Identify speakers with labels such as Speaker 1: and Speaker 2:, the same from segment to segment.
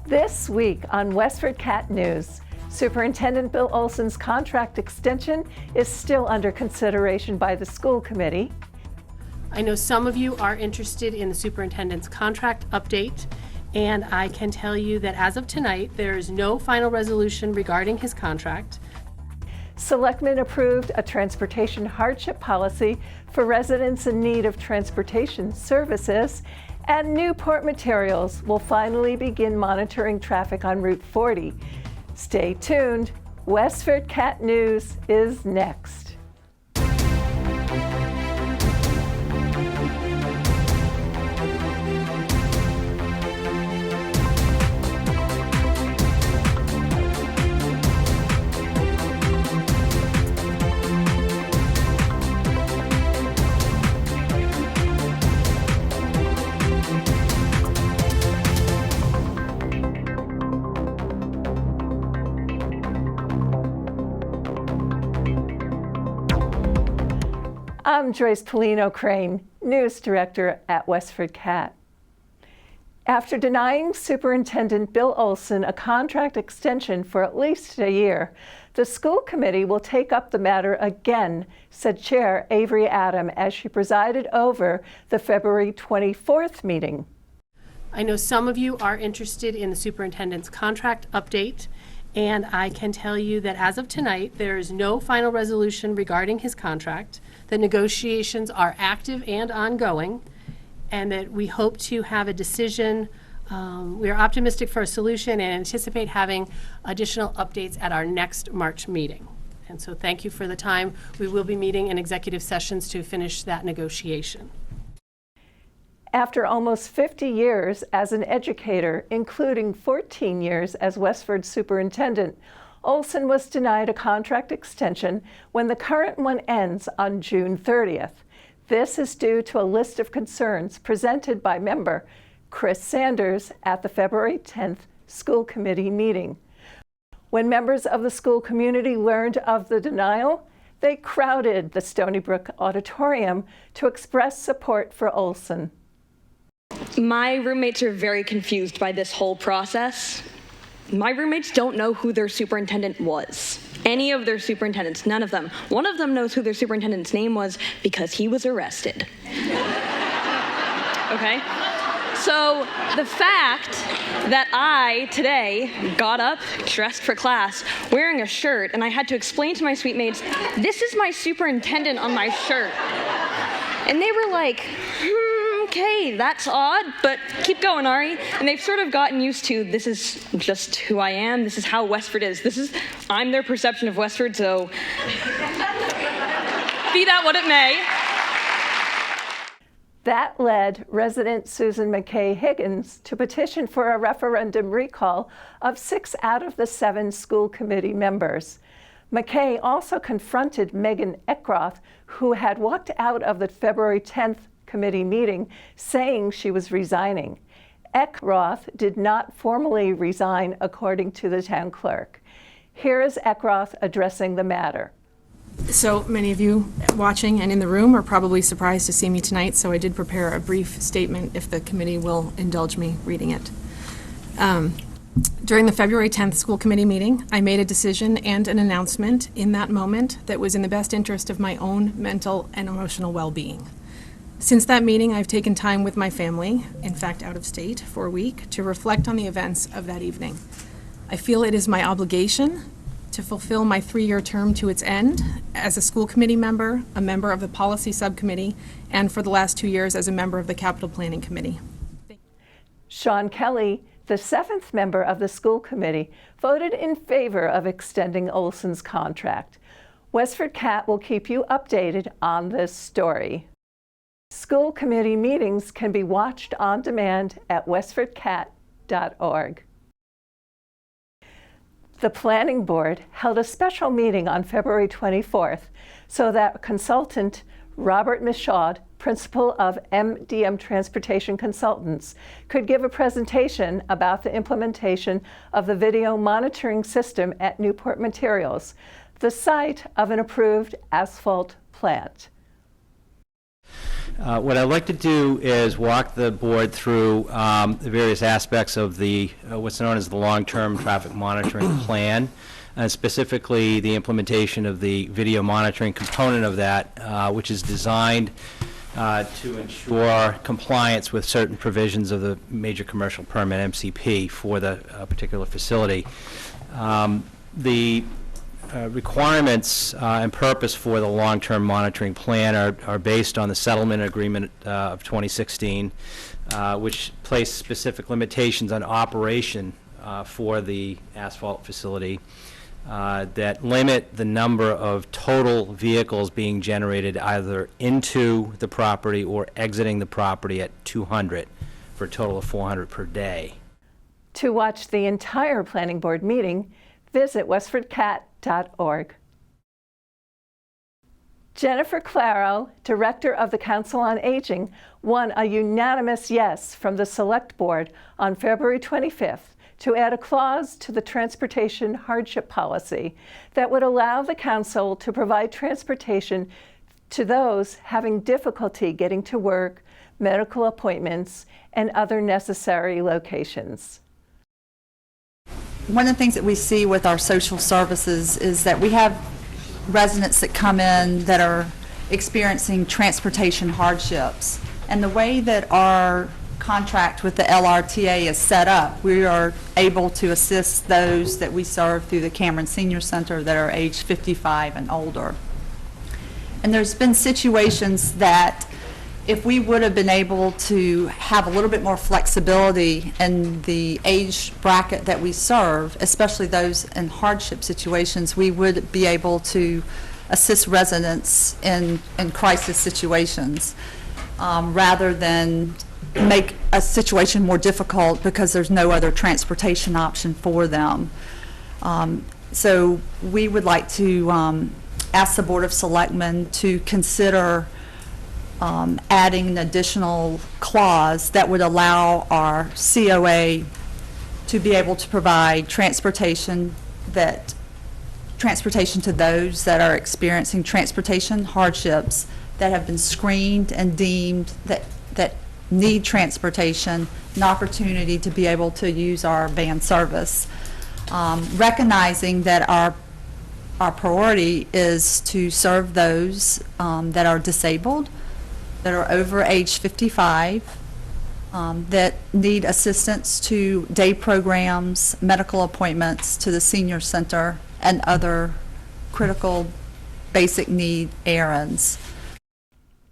Speaker 1: This week on WestfordCAT News, Superintendent Bill Olsen's contract extension is still under consideration by the school committee.
Speaker 2: I know some of you are interested in the superintendent's contract update, and I can tell you that as of tonight, there is no final resolution regarding his contract.
Speaker 1: Selectmen approved a transportation hardship policy for residents in need of transportation services, and Newport Materials will finally begin monitoring traffic on Route 40. Stay tuned. WestfordCAT News is next. I'm Joyce Polino-Crane, News Director at WestfordCAT. After denying Superintendent Bill Olsen a contract extension for at least a year, the school committee will take up the matter again, said Chair Avery Adam as she presided over the February 24th meeting.
Speaker 2: I know some of you are interested in the superintendent's contract update, and I can tell you that as of tonight, there is no final resolution regarding his contract. The negotiations are active and ongoing, and that we hope to have a decision. We are optimistic for a solution and anticipate having additional updates at our next March meeting. And so thank you for the time. We will be meeting in executive sessions to finish that negotiation.
Speaker 1: After almost 50 years as an educator, including 14 years as Westford superintendent, Olsen was denied a contract extension when the current one ends on June 30th. This is due to a list of concerns presented by member Chris Sanders at the February 10th school committee meeting. When members of the school community learned of the denial, they crowded the Stony Brook Auditorium to express support for Olsen.
Speaker 3: My roommates are very confused by this whole process. My roommates don't know who their superintendent was. Any of their superintendents, none of them. One of them knows who their superintendent's name was because he was arrested. Okay? So the fact that I, today, got up, dressed for class, wearing a shirt, and I had to explain to my suite mates, this is my superintendent on my shirt. And they were like, okay, that's odd, but keep going, Ari. And they've sort of gotten used to, this is just who I am, this is how Westford is, I'm their perception of Westford, so be that what it may.
Speaker 1: That led resident Susan McKay Higgins to petition for a referendum recall of 6 out of the 7 school committee members. McKay also confronted Megan Eckroth, who had walked out of the February 10th committee meeting saying she was resigning. Eckroth did not formally resign according to the town clerk. Here is Eckroth addressing the matter.
Speaker 4: So many of you watching and in the room are probably surprised to see me tonight, so I did prepare a brief statement if the committee will indulge me reading it. During the February 10th school committee meeting, I made a decision and an announcement in that moment that was in the best interest of my own mental and emotional well-being. Since that meeting, I've taken time with my family, in fact out of state, for a week, to reflect on the events of that evening. I feel it is my obligation to fulfill my 3-year term to its end as a school committee member, a member of the policy subcommittee, and for the last 2 years as a member of the capital planning committee.
Speaker 1: Sean Kelly, the 7th member of the school committee, voted in favor of extending Olsen's contract. WestfordCAT will keep you updated on this story. School committee meetings can be watched on demand at westfordcat.org. The Planning Board held a special meeting on February 24th so that consultant Robert Michaud, principal of MDM Transportation Consultants, could give a presentation about the implementation of the video monitoring system at Newport Materials, the site of an approved asphalt plant.
Speaker 5: What I'd like to do is walk the board through the various aspects of the what's known as the long-term traffic monitoring plan, and specifically the implementation of the video monitoring component of that, which is designed to ensure compliance with certain provisions of the Major Commercial Permit, MCP, for the particular facility. The requirements and purpose for the long-term monitoring plan are based on the settlement agreement of 2016, which placed specific limitations on operation for the asphalt facility that limit the number of total vehicles being generated either into the property or exiting the property at 200 for a total of 400 per day.
Speaker 1: To watch the entire Planning Board meeting, visit WestfordCAT.org. Jennifer Claro, Director of the Council on Aging, won a unanimous yes from the Select Board on February 25th to add a clause to the Transportation Hardship Policy that would allow the Council to provide transportation to those having difficulty getting to work, medical appointments, and other necessary locations.
Speaker 6: One of the things that we see with our social services is that we have residents that come in that are experiencing transportation hardships. And the way that our contract with the LRTA is set up, we are able to assist those that we serve through the Cameron Senior Center that are age 55 and older. And there's been situations that if we would have been able to have a little bit more flexibility in the age bracket that we serve, especially those in hardship situations, we would be able to assist residents in crisis situations rather than make a situation more difficult because there's no other transportation option for them. So we would like to ask the Board of Selectmen to consider adding an additional clause that would allow our COA to be able to provide transportation to those that are experiencing transportation hardships that have been screened and deemed that need transportation, an opportunity to be able to use our van service. Recognizing that our priority is to serve those that are disabled, that are over age 55, that need assistance to day programs, medical appointments to the senior center, and other critical basic need errands.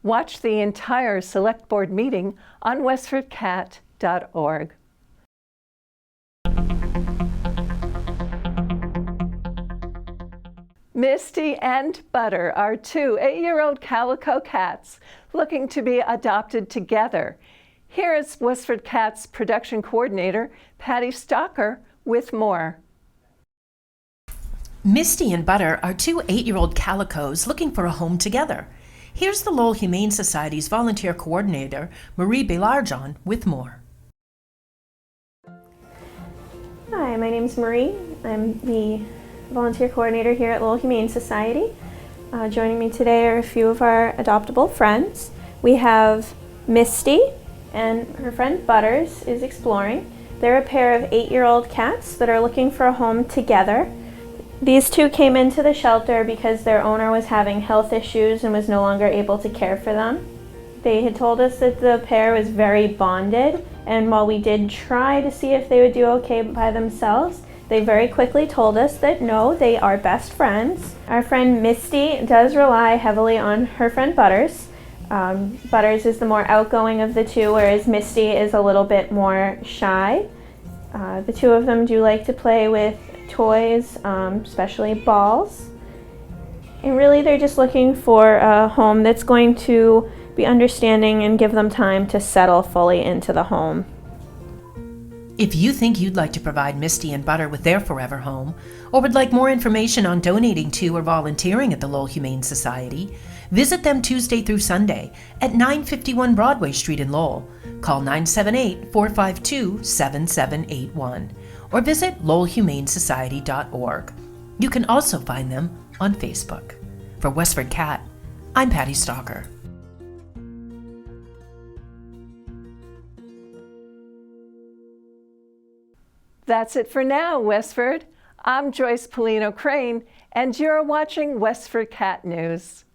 Speaker 1: Watch the entire Select Board meeting on WestfordCAT.org. Misty and Butter are two 8-year-old calico cats looking to be adopted together. Here is Westford Cat's production coordinator, Patty Stalker, with more.
Speaker 7: Misty and Butter are two 8-year-old calicos looking for a home together. Here's the Lowell Humane Society's volunteer coordinator, Marie Belarjon, with more.
Speaker 8: Hi, my name's Marie. I'm the volunteer coordinator here at Lowell Humane Society. Joining me today are a few of our adoptable friends. We have Misty, and her friend Butters is exploring. They're a pair of 8-year-old cats that are looking for a home together. These two came into the shelter because their owner was having health issues and was no longer able to care for them. They had told us that the pair was very bonded, and while we did try to see if they would do okay by themselves, they very quickly told us that no, they are best friends. Our friend Misty does rely heavily on her friend Butters. Butters is the more outgoing of the two, whereas Misty is a little bit more shy. The two of them do like to play with toys, especially balls. And really they're just looking for a home that's going to be understanding and give them time to settle fully into the home.
Speaker 7: If you think you'd like to provide Misty and Butter with their forever home, or would like more information on donating to or volunteering at the Lowell Humane Society, visit them Tuesday through Sunday at 951 Broadway Street in Lowell. Call 978-452-7781 or visit lowellhumanesociety.org. You can also find them on Facebook. For Westford Cat, I'm Patty Stalker.
Speaker 1: That's it for now, Westford. I'm Joyce Polino Crane, and you're watching WestfordCAT News.